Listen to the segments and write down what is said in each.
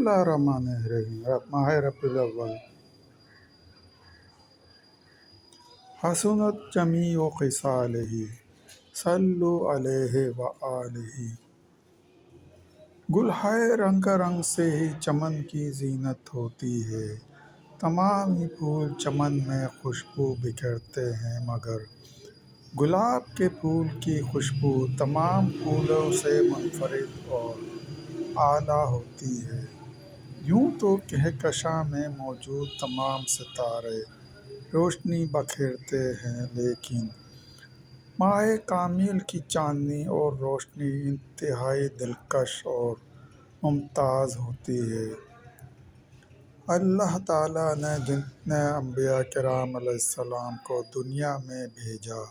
اللہ الرحمن الرحیم ماہ ربیع الاول حسنت جمیع خصالہ صلو علیہ وآلہ۔ گل ہے رنگ رنگ سے ہی چمن کی زینت ہوتی ہے، تمام ہی پھول چمن میں خوشبو بکھیرتے ہیں، مگر گلاب کے پھول کی خوشبو تمام پھولوں سے منفرد اور اعلیٰ ہوتی ہے۔ یوں تو کہکشاں میں موجود تمام ستارے روشنی بکھیرتے ہیں، لیکن ماہ کامل کی چاندنی اور روشنی انتہائی دلکش اور ممتاز ہوتی ہے۔ اللہ تعالیٰ نے جتنے انبیاء کرام علیہ السلام کو دنیا میں بھیجا،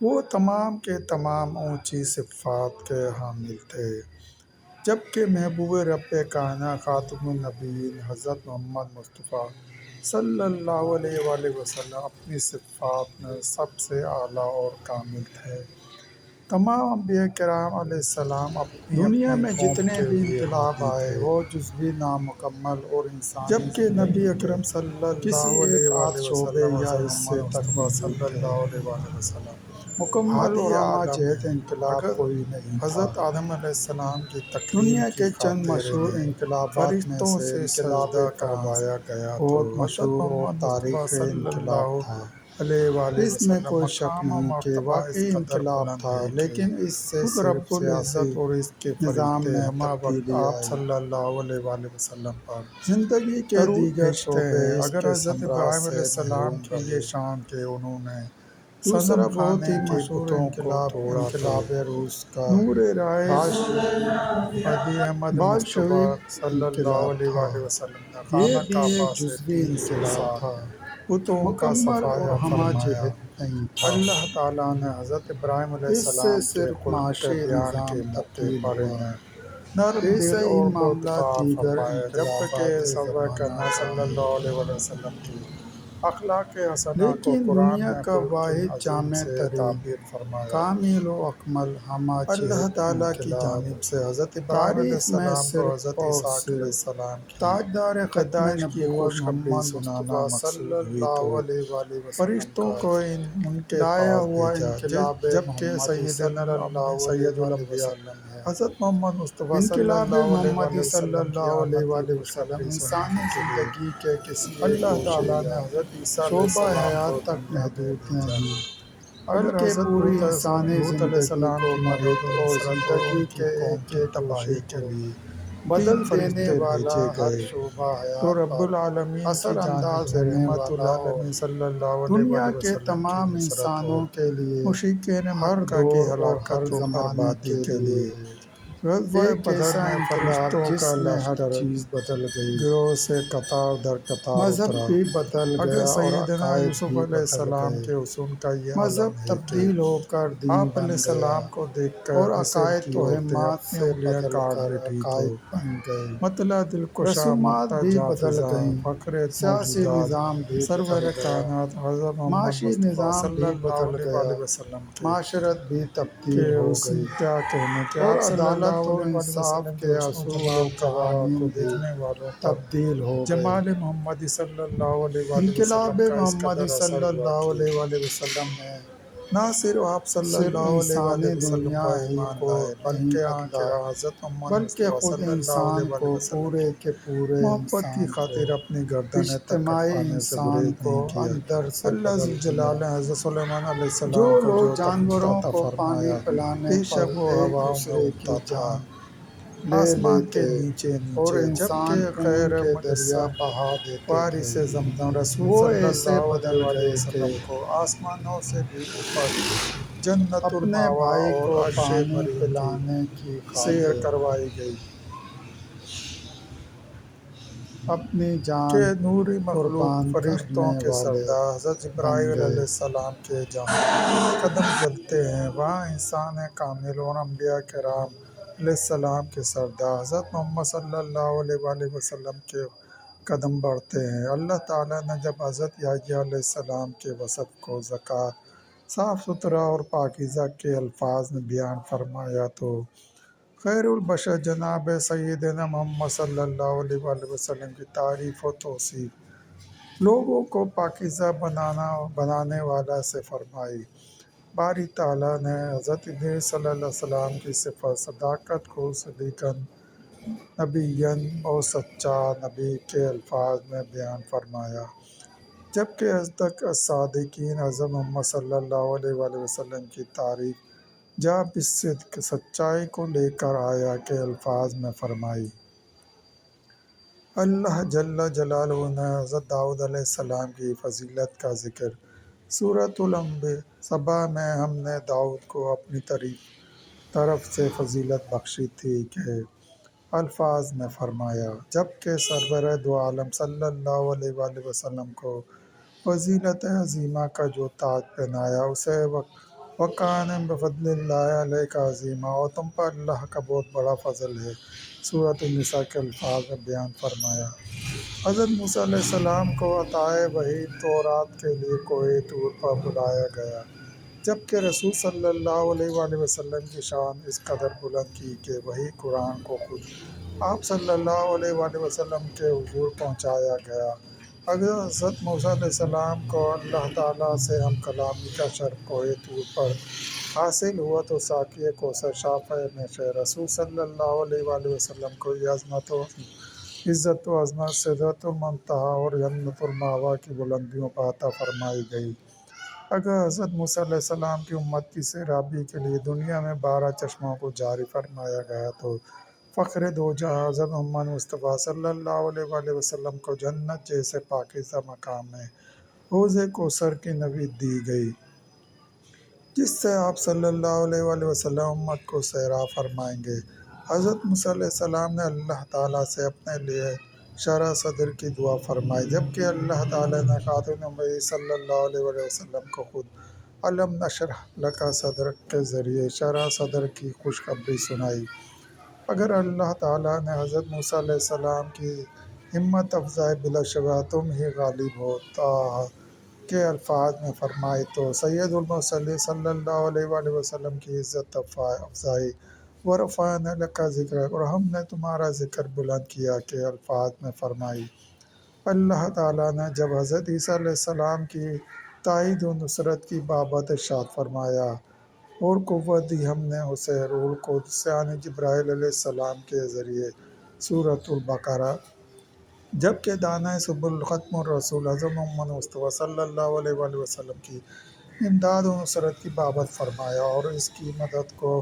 وہ تمام کے تمام اونچی صفات کے حامل تھے، جبکہ محبوب رب کائنات خاتم النبیین حضرت محمد مصطفیٰ صلی اللہ علیہ وآلہ وسلم اپنی صفات میں سب سے اعلیٰ اور کامل تھے۔ تمام انبیاء کرام علیہ السلام اپنی دنیا میں جتنے بھی انقلاب آئے وہ جزوی نامکمل اور انسانی، جبکہ نبی اکرم صلی اللہ علیہ وآلہ شعبے یا حصے تک صلی اللہ علیہ وآلہ وسلم مکمل اور ہمہ جہت انقلاب کوئی نہیں تھا۔ حضرت آدم علیہ السلام کی تکریم دنیا کے چند مشہور انقلابات میں سے انقلاب کروایا گیا بہت مشہور اور تاریخی انقلاب تھا۔ اس میں کوئی شک نہیں کہ واقعی انقلاب تھا، لیکن اس سے صرف سیاسی نظام میں تبدیلی آئی۔ صلی اللہ علیہ وآلہ وسلم پر زندگی کے دیگر شعبے اگر حضرت ابراہیم علیہ السلام کی یہ شان کہ انہوں نے دوسرا بہت ہی مشہور انقلاب روس کا نور رائج مہدی احمد مصطفیٰ صلی اللہ علیہ وآلہ وسلم نے خانہ کعبہ سے دین کے ساتھ بتوں کا صفایا فرمایا۔ اللہ تعالیٰ نے حضرت ابراہیم علیہ السلام کے خلق بیان کے موقع پر انہیں نرم دل اور پرتقا فرمایا، جبکہ صحابہ کرام صلی اللہ علیہ وسلم کی اخلاق حسنہ کو قرآن میں خلق جامع ترین کامل و اکمل ہمہ جہت اللہ تعالیٰ کی جانب سے حضرت ابراہیم علیہ السلام کو حضرت اسحاق علیہ السلام کی تاجدار ختم نبوت محمد مصطفیٰ صلی اللہ علیہ وآلہ وسلم فرشتوں کو ان کے لایا ہوا انقلاب جبکہ سید الانبیاء حضرت محمد مصطفیٰ صلی اللہ علیہ وآلہ وسلم انسانی زندگی کے کسی اللہ تعالیٰ نے حضرت عیسیٰ شعبہ حیات تک محدود نہیں دی، بلکہ پوری انسانی زندگی کو مدد اور زندگی کے ایک ایک تباہی کے لیے بدل دینے والا ہر شعبہ حیات رب العالمین اثر انداز ہونے والا اور دنیا کے تمام انسانوں کے لیے مشرکین مکہ کی ہلاکت و بربادی کے لیے ایک ایسا انقلاب جس میں ہر چیز بدل گئی، گروہ سے قطار در قطار مذہب بھی بدل گیا اور عقائد بھی بدل گئے۔ حسن کا یہ مذہب تبدیل ہو کر دین بن گیا اور عقائد توہمات سے بدل کر عقائد بن گئے۔ رسومات بھی بدل گئیں، سیاسی نظام بھی بدل گیا، معاشی نظام بھی بدل گیا، معاشرت بھی تبدیل ہو گئی اور عدالت اور انصاف کے اصول و قوانین بھی تبدیل ہو گئے۔ جمال محمدی صلی اللہ علیہ وآلہ وسلم انقلاب محمدی صلی اللہ علیہ وآلہ وسلم نے نہ صرف آپ صلی اللہ علیہ وآلہ وسلم کو ایمان لائے بلکہ خود انسان کو پورے کے پورے محبت کی خاطر اپنی گردن اجتماعی انسان کو اندر سے بدل دیا۔ حضرت سلیمان علیہ السلام جو لوگ جانوروں کو پانی پلانے پر ایک دوسرے کی جان لے لیتے اور انسان خون کے دریا بہا دیتے تھے، وہ ایسے بدل گئے کہ آسمانوں سے بھی اوپر جنت اپنے المأویٰ بھائی اور کو عرش پانی مریم پلانے کی کی سیر خاطر کروائی گئی اپنی جان کہ نوری مخلوق قربان فرشتوں کرنے کے والے سردار حضرت بن جبرائیل گئے۔ علیہ السلام کے جہاں قدم چلتے ہیں، وہاں انسان کامل اور انبیاء کرام علیہ السلام کے سردار حضرت محمد صلی اللہ علیہ وآلہ وسلم کے قدم بڑھتے ہیں۔ اللہ تعالیٰ نے جب حضرت یحییٰ علیہ السلام کے وصف کو زکوٰۃ، صاف ستھرا اور پاکیزہ کے الفاظ میں بیان فرمایا تو خیر البشر جناب سیدنا محمد صلی اللہ علیہ وآلہ وسلم کی تعریف و توصیف لوگوں کو پاکیزہ بنانے والا سے فرمائی۔ باری تعالیٰ نے حضرت ادریس صلی اللہ علیہ وسلم کی صفت صداقت کو صدیقاً نبیًا اور سچا نبی کے الفاظ میں بیان فرمایا، جبکہ اصدق الصادقین حضرت محمد صلی اللہ علیہ وآلہ وسلم کی تعریف جا بالصدق سچائی کو لے کر آیا کے الفاظ میں فرمائی۔ اللہ جل جلالہ نے حضرت داؤد علیہ السلام کی فضیلت کا ذکر سورۃ سبا میں ہم نے داؤد کو اپنی طرف سے فضیلت بخشی تھی کے الفاظ میں فرمایا، جبکہ سرور دو عالم صلی اللہ علیہ وآلہ وسلم کو فضیلت عظیمہ کا جو تاج پہنایا اسے وَكَانَ بِفَضْلِ اللہِ عَلَيْكَ عَظِيمًا، اور تم پر اللہ کا بہت بڑا فضل ہے، سورۃ النساء کے الفاظ میں بیان فرمایا۔ حضرت موسیٰ علیہ السلام کو عطائے وحی تورات کے لیے کوہ طور پر بلایا گیا، جبکہ رسول صلی اللہ علیہ وآلہ وسلم کی شان اس قدر بلند کی کہ وحی قرآن کو خود آپ صلی اللہ علیہ وآلہ وسلم کے حضور پہنچایا گیا۔ اگر حضرت موسیٰ علیہ السلام کو اللہ تعالیٰ سے ہم کلامی کا شرف کوہ طور پر حاصل ہوا تو ساقیِ کوثر شافعِ محشر رسول صلی اللہ علیہ وآلہ وسلم کو یہ عزت و عظمت سدرۃ المنتہیٰ اور جنت المأویٰ کی بلندیوں پر عطا فرمائی گئی۔ اگر حضرت موسیٰ علیہ السلام کی امت کی سیرابی کے لیے دنیا میں 12 چشموں کو جاری فرمایا گیا تو فخر دو جہاں حضرت محمد مصطفیٰ صلی اللہ علیہ وآلہ وسلم کو جنت جیسے پاکیزہ مقام میں حوض کوثر کی نوید دی گئی، جس سے آپ صلی اللہ علیہ وآلہ وسلم امت کو سیراب فرمائیں گے۔ حضرت موسیٰ علیہ السلام نے اللہ تعالیٰ سے اپنے لیے شرح صدر کی دعا فرمائی، جبکہ اللہ تعالیٰ نے خاتم النبیین صلی اللہ علیہ وآلہ وسلم کو خود الم نشرح لک صدرک کے ذریعے شرح صدر کی خوشخبری سنائی۔ اگر اللہ تعالیٰ نے حضرت موسیٰ علیہ السلام کی ہمت افزائی بلا تم ہی غالب ہو کے الفاظ میں فرمائے تو سید المرسلین صلی اللہ علیہ وآلہ وسلم کی عزت افزائی ورفعنا لک ذکرک، اور ہم نے تمہارا ذکر بلند کیا کے الفاظ میں فرمائی۔ اللہ تعالیٰ نے جب حضرت عیسیٰ علیہ السلام کی تائید و نصرت کی بابت ارشاد فرمایا اور قوت دی ہم نے اسے روح القدس یعنی جبرائیل علیہ السلام کے ذریعے سورۃ البقرہ، جبکہ دانۂ سبل ختم الرسول حضرت محمد مصطفیٰ صلی اللہ علیہ وآلہ وسلم کی امداد و نصرت کی بابت فرمایا اور اس کی مدد کو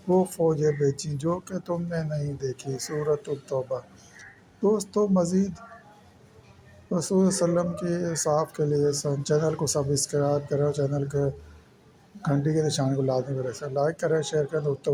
وہ فوجیں بھیجیں جو کہ تم نے نہیں دیکھی، سورۃ التوبہ۔ دوستو، مزید رسول صلی اللہ علیہ وسلم کی صاف کے لیے چینل کو سبسکرائب کریں اور چینل کے گھنٹی کے نشان کو لازمی کریں، لائک کریں، شیئر کریں دوستوں۔